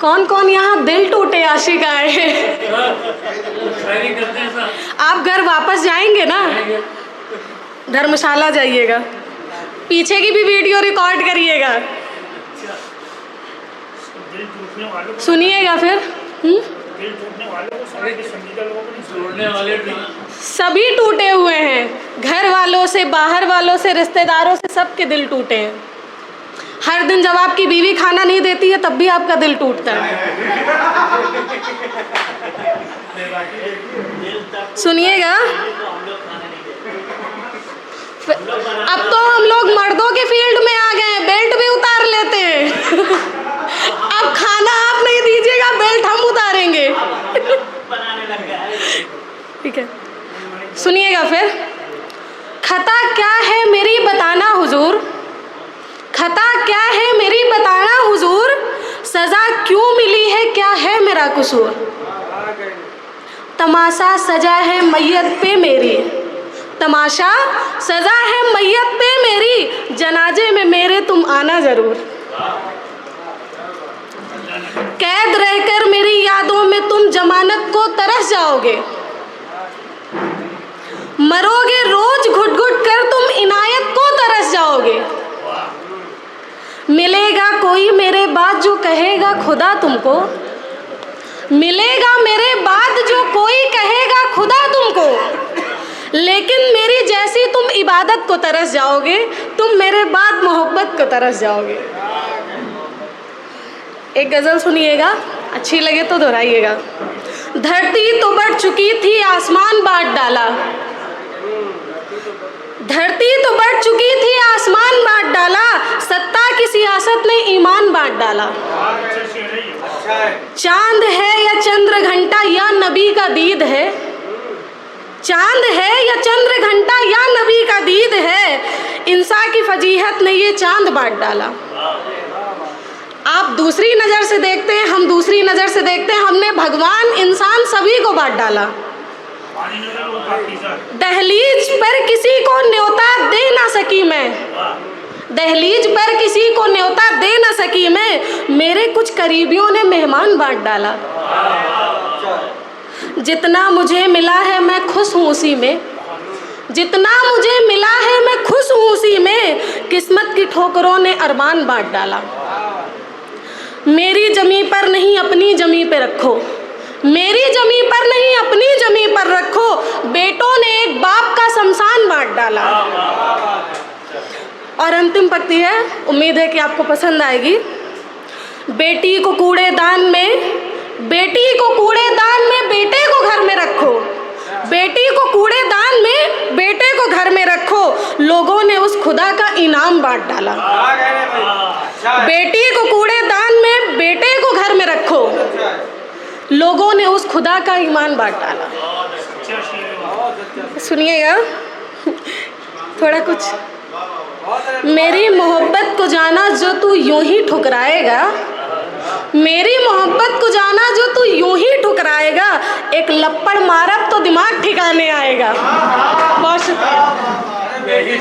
कौन कौन यहाँ दिल टूटे आशिकाएं हैं? आप घर वापस जाएंगे ना? धर्मशाला जाइएगा, पीछे की भी वीडियो रिकॉर्ड करिएगा, सुनिएगा फिर। सभी टूटे हुए हैं, घर वालों से, बाहर वालों से, रिश्तेदारों से, सबके दिल टूटे हैं। हर दिन जब आपकी बीवी खाना नहीं देती है तब भी आपका दिल टूटता है। सुनिएगा, अब तो हम लोग मर्दों के फील्ड में आ गए हैं, बेल्ट भी उतार लेते हैं। अब खाना आप नहीं दीजिएगा, बेल्ट हम उतारेंगे। ठीक है, सुनिएगा फिर। खता क्या है मेरी बताना हुजूर, खता क्या है मेरी बताना हुजूर, सजा क्यों मिली है क्या है मेरा कसूर। तमाशा सजा है मैयत पे मेरी, तमाशा सजा है मैयत पे मेरी, जनाजे में मेरे तुम आना जरूर। कैद रहकर मेरी यादों में तुम जमानत को तरस जाओगे, मरोगे रोज घुट घुट कर तुम इनायत को तरस जाओगे। मिलेगा कोई मेरे बाद जो कहेगा खुदा तुमको, मिलेगा मेरे बाद जो कोई कहेगा खुदा तुमको, लेकिन मेरी जैसी तुम इबादत को तरस जाओगे, तुम मेरे बाद मोहब्बत को तरस जाओगे। एक गज़ल सुनिएगा, अच्छी लगे तो दोहराइएगा। धरती तो बढ़ चुकी थी आसमान बांट डाला, धरती तो बढ़ चुकी थी आसमान बांट डाला, सत्ता की सियासत ने ईमान बांट डाला। चांद है या चंद्र घंटा या नबी का दीद है, चांद है या चंद्र घंटा या नबी का दीद है, इंसान की फजीहत ने ये चांद बांट डाला। आप दूसरी नज़र से देखते हैं, हम दूसरी नज़र से देखते हैं, हमने भगवान इंसान सभी को बांट डाला। दहलीज पर किसी को न्योता दे ना सकी मैं, दहलीज पर किसी को न्योता दे ना सकी मैं, मेरे कुछ करीबियों ने मेहमान बांट डाला। जितना मुझे मिला है मैं खुश हूँ उसी में, जितना मुझे मिला है मैं खुश हूँ उसी में, किस्मत की ठोकरों ने अरमान बांट डाला। मेरी जमी पर नहीं अपनी जमी पे रखो, मेरी जमी पर नहीं अपनी जमी पर रखो, बेटों ने एक बाप का शमशान बांट डाला। और अंतिम पंक्ति है, उम्मीद है कि आपको पसंद आएगी। बेटी को कूड़ेदान में, बेटी को कूड़ेदान में बेटे को घर में रखो, बेटी को कूड़ेदान में बेटे को घर में रखो, लोगों ने उस खुदा का इनाम बांट डाला। बेटी को कूड़ेदान में बेटे को घर में रखो, लोगों ने उस खुदा का ईमान बांट डाला। सुनिएगा थोड़ा कुछ। मेरी मोहब्बत को जाना जो तू यूं ही ठुकराएगा, मेरी मोहब्बत को जाना जो तू यूं ही ठुकराएगा, एक लप्पड़ मारब तो दिमाग ठिकाने आएगा। बहुत शुक्रिया।